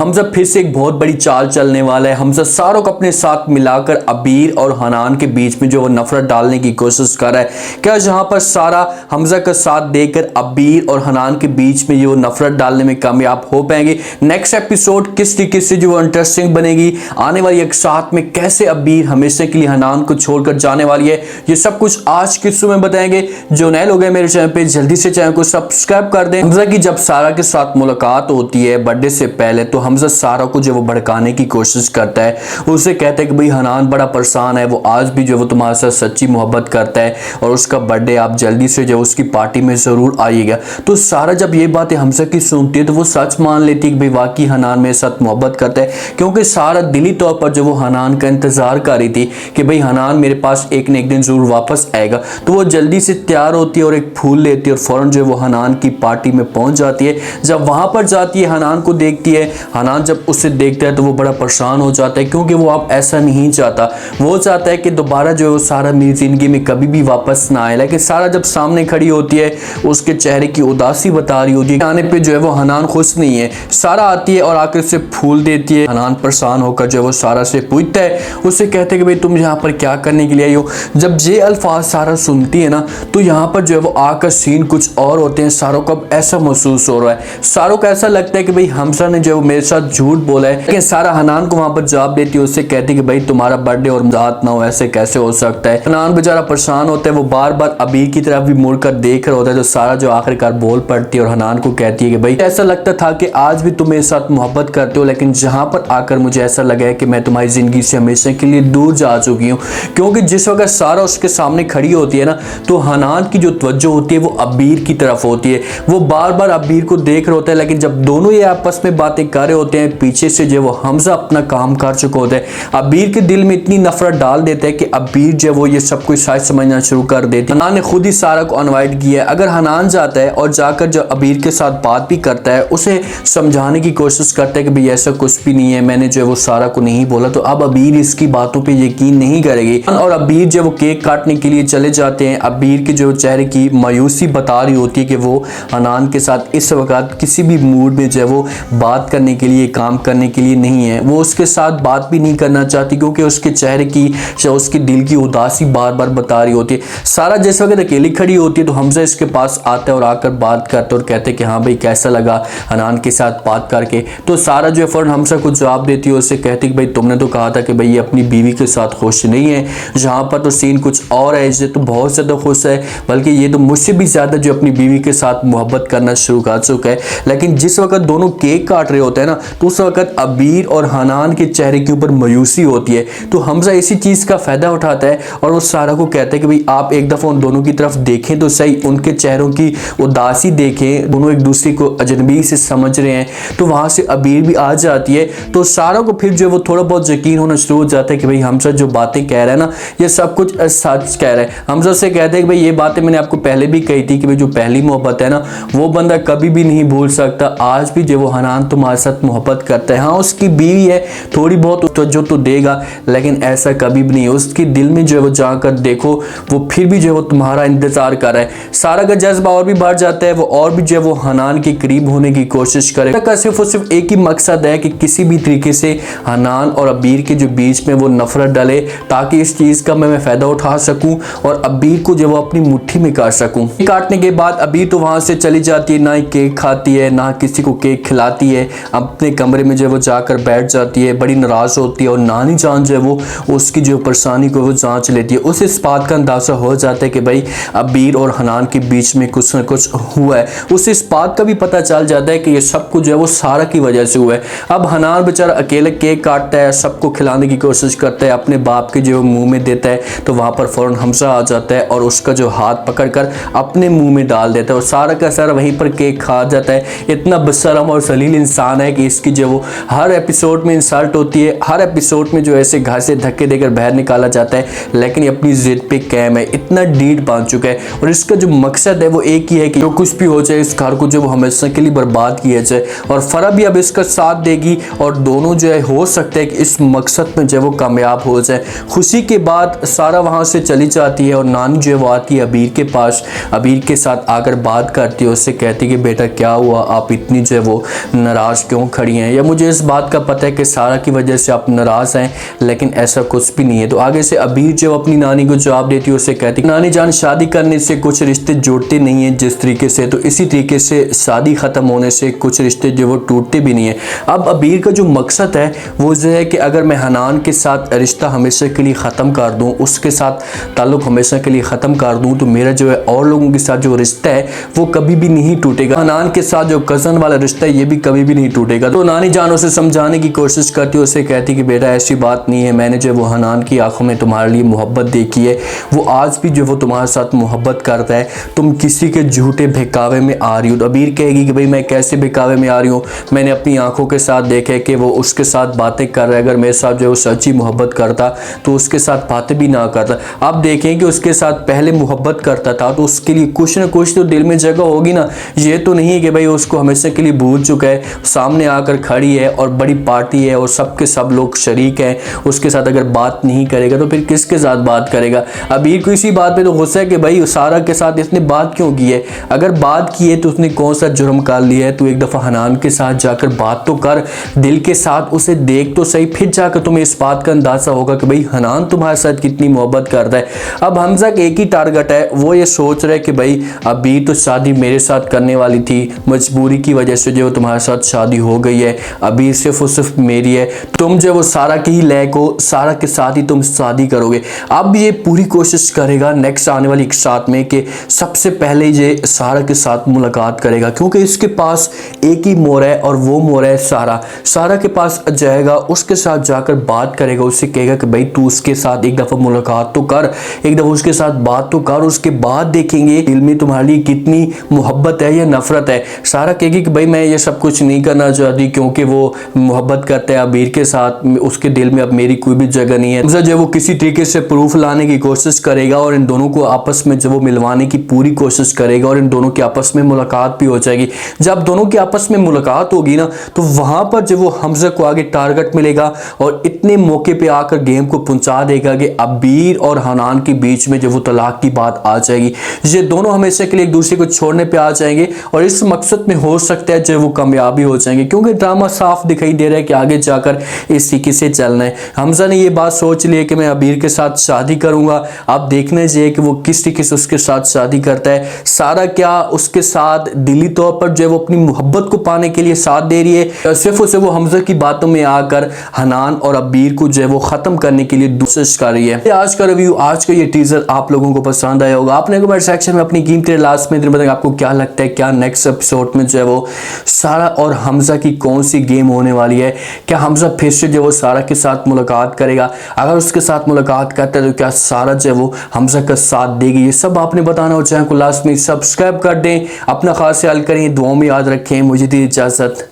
हमजा फिर से एक बहुत बड़ी चाल चलने वाला है। हमजा सारों को अपने साथ मिलाकर अबीर और हनान के बीच में जो वो नफरत डालने की कोशिश कर रहा है। क्या जहां पर सारा हमजा का साथ देकर अबीर और हनान के बीच में जो नफरत डालने में कामयाब हो पाएंगे? नेक्स्ट एपिसोड किस तरीके से जो इंटरेस्टिंग बनेगी, आने वाली एक साथ में कैसे अबीर हमेशा के लिए हनान को छोड़कर जाने वाली है, ये सब कुछ आज के शो में बताएंगे। जो नए लोग हैं मेरे चैनल पे, जल्दी से चैनल को सब्सक्राइब कर दें। हमजा की जब सारा के साथ मुलाकात होती है बर्थडे से पहले, तो हमजा सारा को जो वो भड़काने की कोशिश करता है। उसे कहता है कि भाई हनान बड़ा परेशान है, वो आज भी जो वो तुम्हारे साथ सच्ची मोहब्बत करता है और उसका बर्थडे आप जल्दी से जो उसकी पार्टी में जरूर आइएगा। तो सारा जब ये बातें हमजा की सुनती है तो वो सच मान लेती है कि भाई वाकई हनान मेरे साथ मोहब्बत करता है, क्योंकि सारा दिली तौर पर जो वो हनान का इंतजार कर रही थी कि भाई हनान मेरे पास एक न एक दिन जरूर वापस आएगा। तो वो जल्दी से तैयार होती है और एक फूल लेती है और फौरन जो वो हनान की पार्टी में पहुंच जाती है। जब वहां पर जाती है हनान को देखती है, हनान जब उसे देखता है तो वो बड़ा परेशान हो जाता है, क्योंकि वो अब ऐसा नहीं चाहता। वो चाहता है कि दोबारा जो सारा मेरी जिंदगी में कभी भी वापस ना आए। लेकिन सारा जब सामने खड़ी होती है, उसके चेहरे की उदासी बता रही होती है। आने पे जो है वो हनान खुश नहीं है। सारा आती है और आकर उसे फूल देती है। हनान परेशान होकर जो है वो सारा से पूछता है, उससे कहते हैं कि भाई तुम यहाँ पर क्या करने के लिए आई हो? जब ये अल्फाज सारा सुनती है ना, तो यहाँ पर जो है वो आकर सीन कुछ और होते हैं। सारों को अब ऐसा महसूस हो रहा है, सारों को ऐसा लगता है कि भाई हमजा ने जो मेरे साथ झूठ बोला है। लेकिन सारा हनान को वहां पर जवाब देती है, उससे कहती है कि भाई तुम्हारा बर्थडे और रात ना हो, ऐसे कैसे हो सकता है? हनान बेचारा परेशान होता है, वो बार बार अबीर की तरफ भी मुड़कर देख रहा होता है। तो सारा जो आखिरकार बोल पड़ती है और हनान को कहती है कि भाई ऐसा लगता था कि आज भी तुम मेरे साथ मोहब्बत करते हो, लेकिन जहां पर आकर मुझे ऐसा लगा है कि मैं तुम्हारी जिंदगी से हमेशा के लिए दूर जा चुकी हूँ। क्योंकि जिस वक्त सारा उसके सामने खड़ी होती है ना, तो हनान की जो तवज्जो होती है वो अबीर की तरफ होती है। वो बार बार अबीर को देख रहे होता है, लेकिन जब दोनों ये आपस में बातें कर रहे होते हैं, पीछे से जो वो हमजा अपना काम कर चुका होता है। अबीर के दिल में इतनी नफरत डाल देता है कि अबीर जो वो ये सब कुछ शायद समझना शुरू कर देती है। हनान ने खुद ही सारा को इनवाइट किया है। अगर हनान जाता है और जाकर जो अबीर के साथ बात भी करता है, उसे समझाने की कोशिश करता है कि भाई ऐसा कुछ भी नहीं है, मैंने जो है वो सारा को नहीं बोला, तो अब अबीर इसकी बातों पे यकीन नहीं करेगी। और अबीर जो वो केक काटने के लिए चले जाते हैं। अबीर के जो चेहरे की मायूसी बता रही होती है कि वो हनान के साथ इस वक्त किसी भी मूड में जो है वो बात करने के लिए, काम करने के लिए नहीं है। वो उसके साथ बात भी नहीं करना चाहती, क्योंकि उसके चेहरे की, उसके दिल की उदासी बार बार बता रही होती है। सारा जिस वक्त अकेली खड़ी होती है तो हमजा इसके पास आता है और आकर बात करते और कहते कि हाँ भाई कैसा लगा हनान के साथ बात करके? तो सारा जो है फौरन हमजा को जवाब देती है, उससे कहती कि भाई तुमने तो कहा था कि भाई ये अपनी बीवी के साथ खुश नहीं है। जहाँ पर तो सीन कुछ और है, इससे तो बहुत ज़्यादा खुश है, बल्कि ये तो मुझसे भी ज़्यादा जो अपनी बीवी के साथ मोहब्बत करना शुरू कर चुका है। लेकिन जिस वक्त दोनों केक काट रहे होते हैं ना, तो उस वक्त अबीर और हनान के चेहरे के ऊपर मायूसी होती है। तो हमजा इसी चीज़ का फ़ायदा उठाता है और वो सारा को कहता है कि भाई आप एक दफ़ा उन दोनों की तरफ देखें तो सही, उनके चेहरों की उदासी देखें, दोनों एक दूसरे को अजनबी से समझ रहे हैं। तो वहाँ से अबीर भी आ जाती है। तो सारा को फिर जो वो थोड़ा बहुत यकीन होना शुरू हो जाता है कि भाई हमजा जो बातें कह रहा है ना, ये सब कुछ सच कह रहा है। हमजा से कहते हैं कि भाई ये बातें मैंने आपको पहले भी कही थी कि भाई जो पहली मोहब्बत है ना, वो बंदा कभी भी नहीं भूल सकता। आज भी जो वो हनान तुम्हारे साथ मोहब्बत करता है। हाँ उसकी बीवी है, थोड़ी बहुत तवज्जो तो देगा, लेकिन ऐसा कभी भी नहीं। उसके दिल में जो है वो जाकर देखो, वो फिर भी जो है वो तुम्हारा इंतजार कर रहा है। सारा का जज्बा और भी बढ़ जाता है, वो और भी जो है वो हनान के करीब होने की कोशिश करे। सिर्फ और सिर्फ एक ही मकसद है कि किसी भी तरीके से हनान और अबीर के जो बीच में वो नफरत डाले, ताकि इस चीज़ का मैं फ़ायदा उठा सकूं और अबीर को जो वो अपनी मुट्ठी में काट सकूं। काटने के बाद अबीर तो वहाँ से चली जाती है, ना ही केक खाती है, ना किसी को केक खिलाती है। अपने कमरे में जो वो जाकर बैठ जाती है, बड़ी नाराज़ होती है और नानी जान जो है वो उसकी जो परेशानी को वो जांच लेती है। उसे इस बात का अंदाज़ा हो जाता है कि भाई अबीर और हनान के बीच में कुछ न कुछ हुआ है। उसे इस बात का भी पता चल जाता है कि ये सब कुछ जो है वो सारा की वजह से हुआ है। अब हनान बेचारा अकेले केक काटता है, सबको खिलाने की कोशिश करता है, अपने बाप के जो मुंह में देता है, तो वहाँ पर फ़ौरन हमजा आ जाता है और उसका जो हाथ पकड़कर अपने मुंह में डाल देता है और सारा का सारा वहीं पर केक खा जाता है। इतना बेशर्म और सलील इंसान है कि इसकी जो वो हर एपिसोड में इंसल्ट होती है, हर एपिसोड में जो ऐसे घर से धक्के देकर बाहर निकाला जाता है, लेकिन अपनी जिद पे कायम है। इतना डीड बांध चुका है और इसका जो मकसद है वो एक ही है कि जो कुछ भी हो जाए, इस घर को जो वो हमेशा के लिए बर्बाद किया जाए। और फरा भी अब इसका साथ देगी और दोनों जो है हो सकता है कि इस मकसद में जो है वो कामयाब हो जाए। खुशी के बाद सारा वहाँ से चली जाती है और नानी जो है वो आती है अबीर के पास, अबीर के साथ आकर बात करती है, उससे कहती है कि बेटा क्या हुआ, आप इतनी जो है वो नाराज़ क्यों खड़ी हैं, या मुझे इस बात का पता है कि सारा की वजह से आप नाराज़ हैं, लेकिन ऐसा कुछ भी नहीं है। तो आगे से अबीर जो अपनी नानी को जवाब देती है, उससे कहती है नानी जान शादी करने से कुछ रिश्ते जुड़ते नहीं हैं जिस तरीके से, तो इसी तरीके से शादी ख़त्म होने से कुछ रिश्ते जो वो टूटते भी नहीं है। अब अबीर का जो मकसद है वो जो है कि अगर मैं हनान के साथ रिश्ता हमेशा के लिए ख़त्म कर दूँ, उसके साथ ताल्लुक़ हमेशा के लिए ख़त्म कर दूँ, तो मेरा जो है और लोगों के साथ जो रिश्ता है वो कभी भी नहीं टूटेगा। हनान के साथ जो कज़न वाला रिश्ता है ये भी कभी भी नहीं टूटेगा। तो नानी जान उसे समझाने की कोशिश करती है, उसे कहती कि बेटा ऐसी बात नहीं है, मैंने जो वो हनान की आंखों में तुम्हारे लिए मोहब्बत देखी है, वो आज भी जो वो तुम्हारे साथ मोहब्बत करता है, तुम किसी के झूठे बहकावे में आ रही हो। तो अबीर कहेगी कि भाई मैं कैसे बहकावे में आ रही हूँ, मैंने अपनी आंखों के साथ देखा है कि वो उसके साथ बातें कर रहा है, अगर मेरे साथ जो वो सच्ची मोहब्बत करता तो उसके साथ बातें भी ना करता। आप देखें कि उसके साथ पहले मोहब्बत करता था तो उसके लिए कुछ ना कुछ तो दिल में जगह होगी ना, ये तो नहीं है कि भाई उसको हमेशा के लिए भूल चुका है, सामने आकर खड़ी है और बड़ी पार्टी है और सबके सब लोग शरीक हैं, उसके साथ अगर बात नहीं करेगा तो फिर किसके साथ बात करेगा। अबीर को इसी बात पे तो गुस्सा है कि भाई सारा के साथ इसने बात क्यों की है, अगर बात की है तो उसने कौन सा जुर्म कर लिया है, तो एक दफ़ा हनान के साथ जाकर बात तो कर, दिल के साथ उसे देख तो सही, फिर जाकर तुम्हें इस बात का अंदाज़ा होगा कि भाई हनान तुम्हारे साथ कितनी मोहब्बत करता है। अब हमजा का एक ही टारगेट है, वो ये सोच रहा है कि भाई अबीर तो शादी मेरे साथ करने वाली थी, मजबूरी की वजह से जो तुम्हारे साथ शादी हो गई है, अबीर सिर्फ और सिर्फ मेरी है, तुम जो वो सारा के ही लैक हो, सारा के साथ ही तुम शादी करोगे। अब ये पूरी कोशिश करेगा नेक्स्ट आने वाली एक साथ में कि सबसे पहले ये सारा के साथ मुलाकात करेगा, क्योंकि इसके पास एक ही मोर है और वो मोर है सारा। सारा के पास जाएगा, उसके साथ जाकर बात करेगा, उससे कहेगा कि भाई तू उसके साथ एक दफ़ा मुलाकात तो कर, एक दफ़ा उसके साथ बात तो कर, उसके बाद देखेंगे दिल में तुम्हारे लिए कितनी मोहब्बत है या नफरत है। सारा कहेगी कि भाई मैं ये सब कुछ नहीं करना चाहती क्योंकि वो मोहब्बत करता है अबीर के साथ, उसके दिल में अब मेरी कोई भी जगह नहीं है। जो वो किसी तरीके से प्रूफ लाने की कोशिश करेगा और इन दोनों को आपस में जब वो मिलवाने की पूरी कोशिश करेगा और इन दोनों की आपस में मुलाकात भी हो जाएगी। जब दोनों की आपस में मुलाकात होगी ना, तो वहां पर जब वो हमजा को आगे टारगेट मिलेगा और इतने मौके पे आकर गेम को पहुंचा देगा कि अबीर और हनान के बीच में जब वो तलाक की बात आ जाएगी, ये दोनों हमेशा के लिए एक दूसरे को छोड़ने पे आ जाएंगे और इस मकसद में हो सकता है जब वो कामयाबी हो जाएंगे, क्योंकि ड्रामा साफ दिखाई दे रहा है कि आगे जाकर इस तरीके से चलना है। हमजा ने ये बात सोच ली है कि मैं अबीर के साथ शादी करूंगा। आप देखना चाहिए कि वो किस तरीके से उसके साथ शादी करता है। सारा क्या उसके साथ दिली तौर पर जो है वो अपनी मोहब्बत को पाने के लिए साथ दे रही है, सिर्फ उसे वो हमजा की बातों में आकर हनान और अबीर को जो है वो खत्म करने के लिए कोशिश कर रही है। आज का रिव्यू, आज का ये टीजर आप लोगों को पसंद आया होगा। आपने कमेंट सेक्शन में अपनी कीमती लास्ट में बताएं आपको क्या लगता है, क्या नेक्स्ट एपिसोड में जो है वो सारा और हमजा की कौन सी गेम होने वाली है। क्या हमजा फिर से जो वो सारा के साथ मुलाकात करेगा, अगर उसके साथ मुलाकात करता है तो क्या सारा जो वो हमजा का साथ देगी, ये सब आपने बताना हो। चैनल को लास्ट में सब्सक्राइब कर दें, अपना खास ख्याल करें, दुआओं में याद रखें। मुझे दी इजाज़त।